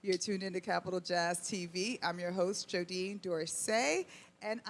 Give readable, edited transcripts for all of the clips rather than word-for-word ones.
You're tuned into Capital Jazz TV. I'm your host, Jodine Dorsey, and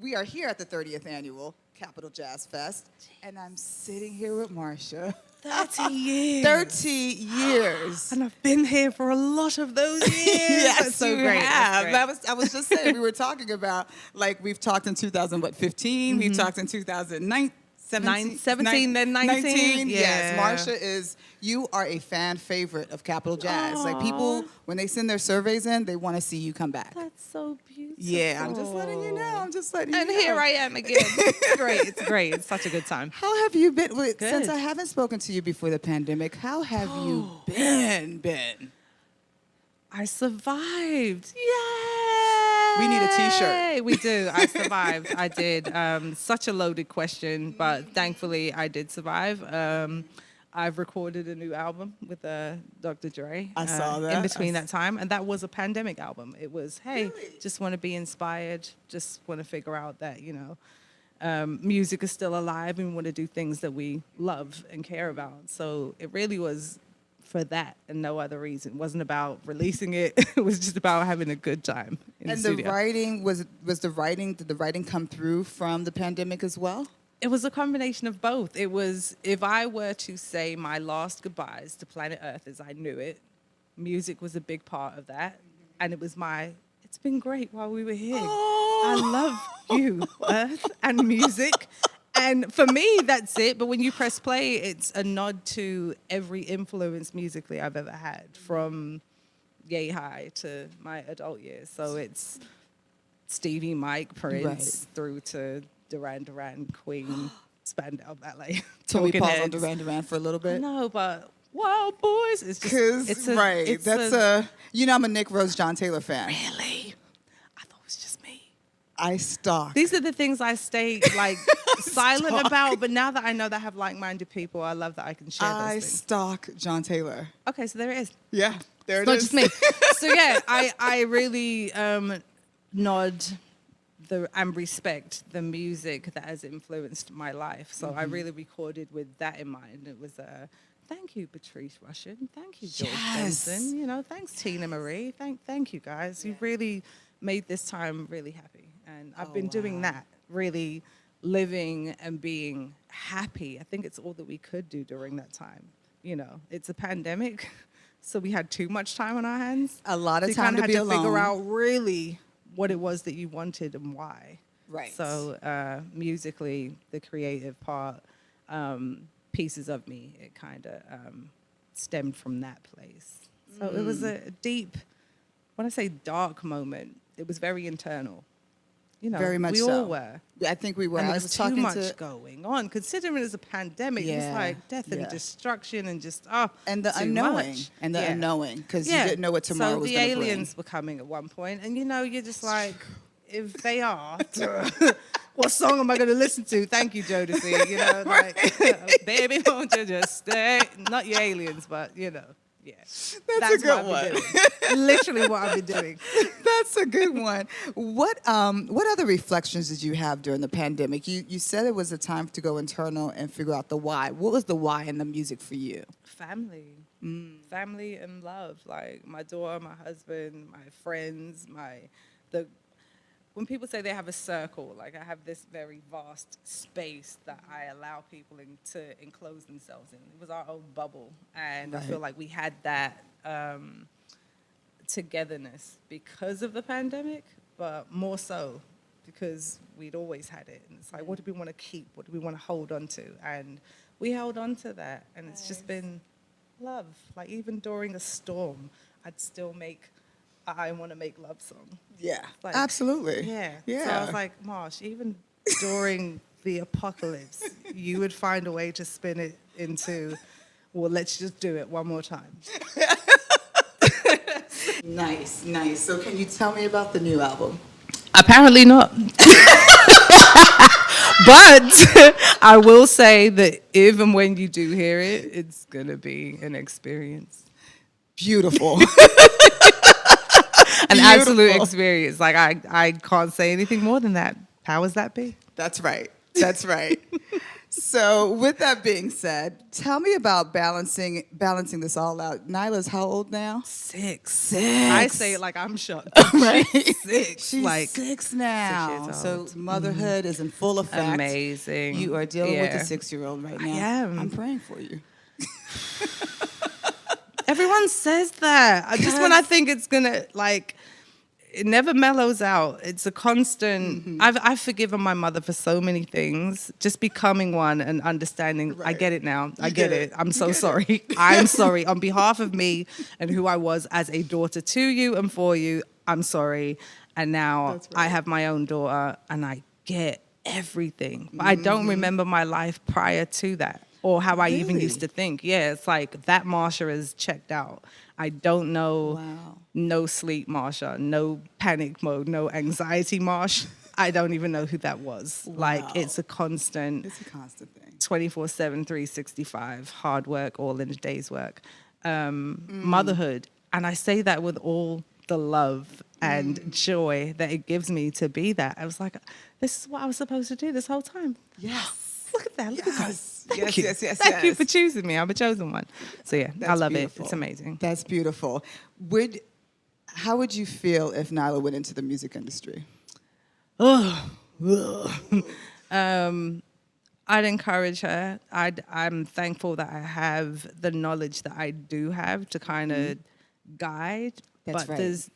we are here at the 30th annual Capital Jazz Fest, and I'm sitting here with Marsha. 30 years. 30 years. And I've been here for a lot of those years. Yes, That's so you great. have. That's great. I was just saying, we were talking about, like, we've talked in 2015, we've talked in 2009. 17, then 19. Yes, Yeah. Marsha you are a fan favorite of Capital Jazz. Like, people, when they send their surveys in, they want to see you come back. That's so beautiful. Yeah, I'm just letting you know. And here I am again. It's great. It's great. It's such a good time. How have you been? Good. Since I haven't spoken to you before the pandemic, how have you been? I survived. Yay! We need a T-shirt. We do. I survived. I did. Such a loaded question, but thankfully I did survive. I've recorded a new album with Dr. Dre. I saw that. In between that time, and that was a pandemic album. It was, hey, just want to be inspired, just want to figure out that, music is still alive and we want to do things that we love and care about. So it really was for that and no other reason. It wasn't about releasing it. It was just about having a good time in the studio. And the writing, did the writing come through from the pandemic as well? It was a combination of both. It was, if I were to say my last goodbyes to planet Earth as I knew it, music was a big part of that. And it was it's been great while we were here. I love you, Earth, and music. And for me, that's it. But when you press play, it's a nod to every influence musically I've ever had, from yay high to my adult years. So it's Stevie, Mike, Prince, through to Duran, Queen, Spandau Ballet. Can we pause on Heads. Duran for a little bit? No, but Wild Boys. It's just I'm a Nick Rose, John Taylor fan. Really? I thought it was just me. I stalk. These are the things I stay silent about, but now that I know that I have like-minded people, I love that I can share those I things. stalk John Taylor. Okay, so there it is. Yeah, there it Not is. just me. So yeah, I really nod and respect the music that has influenced my life. So I really recorded with that in mind. It was thank you, Patrice Rushen. Thank you, George Benson. Thanks, Tina Marie. Thank you, guys. You really made this time really happy. And I've been doing that, really living and being happy. I think it's all that we could do during that time. It's a pandemic, so we had too much time on our hands. A lot of so time you to be had to figure alone. out really what it was that you wanted and why. Right. So musically, the creative part, pieces of me, it kind of stemmed from that place. So it was a deep, when I say dark moment, it was very internal. Very much we so. all were. I think we were. And I there was was talking too much to going on. Considering it's a pandemic, it was like death and destruction and just, and the too unknowing. much. And the unknowing, because you didn't know what tomorrow was So going the to bring. aliens were coming at one point, and you're just like, if they are, what song am I going to listen to? Thank you, Jodeci. Baby, won't you just stay? Not your aliens, but yeah. That's a good what I've been one. doing. Literally what I've been doing. That's a good one. What other reflections did you have during the pandemic? You said it was a time to go internal and figure out the why. What was the why in the music for you? Family. Family and love. Like my daughter, my husband, my friends, when people say they have a circle, like I have this very vast space that I allow people to enclose themselves in. It was our own bubble. And I feel like we had that togetherness because of the pandemic, but more so because we'd always had it. And it's like, what do we want to keep? What do we want to hold on to? And we held on to that. And it's just been love. Like even during a storm, I'd still make I want to make love song. Yeah, absolutely. Yeah. Yeah. So I was like, Marsh, even during the apocalypse, you would find a way to spin it into, well, let's just do it one more time. Nice. So can you tell me about the new album? Apparently not. But I will say that even when you do hear it, it's going to be an experience. Beautiful. An absolute experience. Like, I can't say anything more than that. Powers that be. That's right. So, with that being said, tell me about balancing this all out. Nyla's how old now? 6. 6. I say it like I'm shocked. Right? She's 6. She's like 6 now. 6 years So old. motherhood is in full effect. Amazing. You are dealing with a Yeah. 6-year-old right I now. am. I'm praying for you. Everyone says that. Just when I think it's gonna it never mellows out. It's a constant. I've forgiven my mother for so many things. Just becoming one and understanding. I Right. get it now. I get get it. it. I'm You so get sorry. it. I'm sorry on behalf of me and who I was as a daughter to you and for you. I'm sorry. And now That's right. I have my own daughter and I get everything. But I don't remember my life prior to that. Or how I even Really? used to think. Yeah, it's like that Marsha is checked out. I don't know. Wow. No sleep Marsha, no panic mode, no anxiety Marsh. I don't even know who that was. Wow. Like, it's a constant It's a constant thing. 24/7, 365, hard work, all in a day's work. Motherhood. And I say that with all the love and joy that it gives me to be that. I was like, this is what I was supposed to do this whole time. Yes. Look at that. Look at that. Yes. Thank Yes, you. yes, yes, Thank you yes. for choosing me. I'm a chosen one. So yeah, I That's love beautiful. it. It's amazing. That's beautiful. How would you feel if Nyla went into the music industry? I'd encourage her. I'm thankful that I have the knowledge that I do have to kind of guide. That's but right.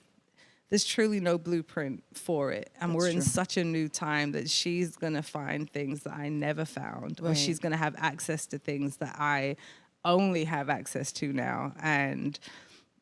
there's truly no blueprint for it. And That's we're in true. such a new time that she's going to find things that I never found. Or Right. she's going to have access to things that I only have access to now. And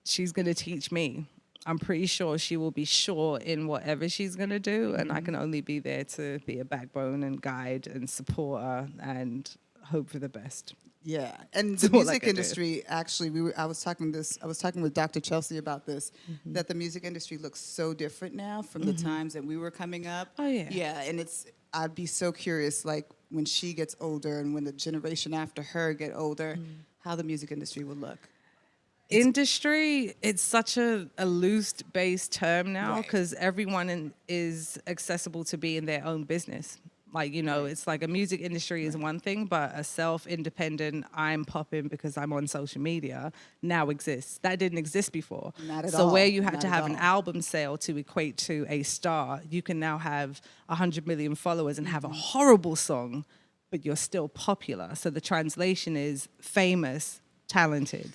she's going to teach me. I'm pretty sure she will be sure in whatever she's going to do. And I can only be there to be a backbone and guide and support her and hope for the best. Yeah, and That's the all I music can do. industry actually, I was talking with Dr. Chelsea about this, that the music industry looks so different now from the times that we were coming up. Oh, yeah. Yeah, and I'd be so curious, like when she gets older and when the generation after her get older, how the music industry will look. Industry, it's such a loose based term now Right. because everyone is accessible to be in their own business. Like, it's like a music industry is one thing, but a self-independent, I'm popping because I'm on social media now exists. That didn't exist before. Not at so where all. you had Not to at have an all. album sale to equate to a star, you can now have 100 million followers and have a horrible song, but you're still popular. So the translation is famous, talented.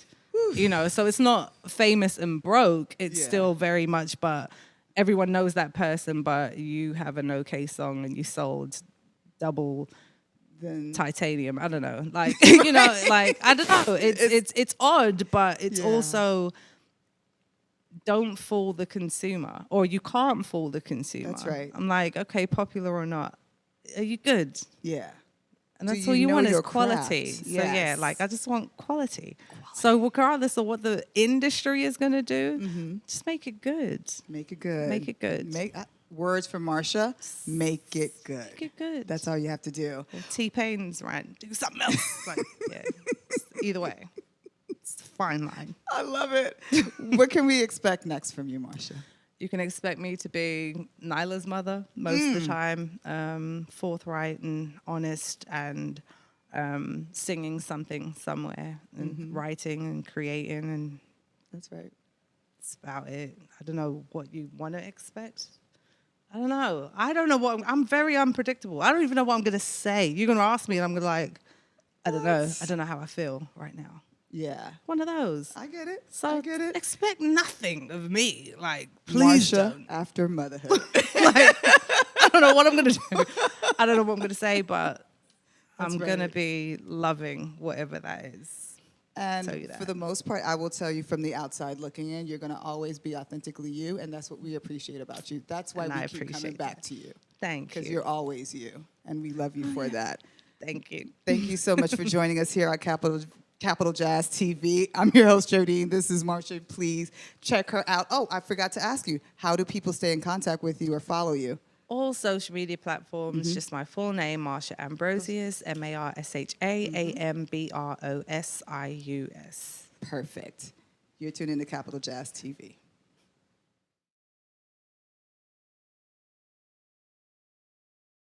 So it's not famous and broke. It's Yeah. still very much, but everyone knows that person, but you have an okay song and you sold double Then titanium. I don't know. Like, like, I don't know. It's odd, but it's Yeah. also don't fool the consumer, or you can't fool the consumer. That's right. I'm like, okay, popular or not, are you good? yeah. And Do that's all you you know want is your quality. craft? So yeah, Yes. like I just want quality. So regardless of what the industry is gonna do, just make it good. Make it good. Make it good. Words from Marsha. Make it good. Make it good. That's all you have to do. Well, T-Pain's right. Do something else. Like, yeah. Either way, it's a fine line. I love it. What can we expect next from you, Marsha? You can expect me to be Nyla's mother most of the time, forthright and honest, and singing something somewhere, and writing and creating, and That's right. that's about it. I don't know what you want to expect. I don't know. I'm very unpredictable. I don't even know what I'm going to say. You're going to ask me, and I'm going to I don't know. I don't know how I feel right now. Yeah. One of those. I get it. So I get it. expect nothing of me. Like, please Marsha don't. after motherhood. I don't know what I'm going to do. I don't know what I'm going to say, but That's I'm going to right. be loving whatever that is. And Tell you that. for the most part, I will tell you from the outside looking in, you're going to always be authentically you, and that's what we appreciate about you. That's why And I we keep coming appreciate back that. to you, Thank because you. you're always you, and we love you for that. Thank you. Thank you so much for joining us here at Capital Jazz TV. I'm your host, Jodine. This is Marsha. Please check her out. Oh, I forgot to ask you, how do people stay in contact with you or follow you? All social media platforms, just my full name, Marsha Ambrosius, Marsha Ambrosius. Perfect. You're tuned into Capital Jazz TV.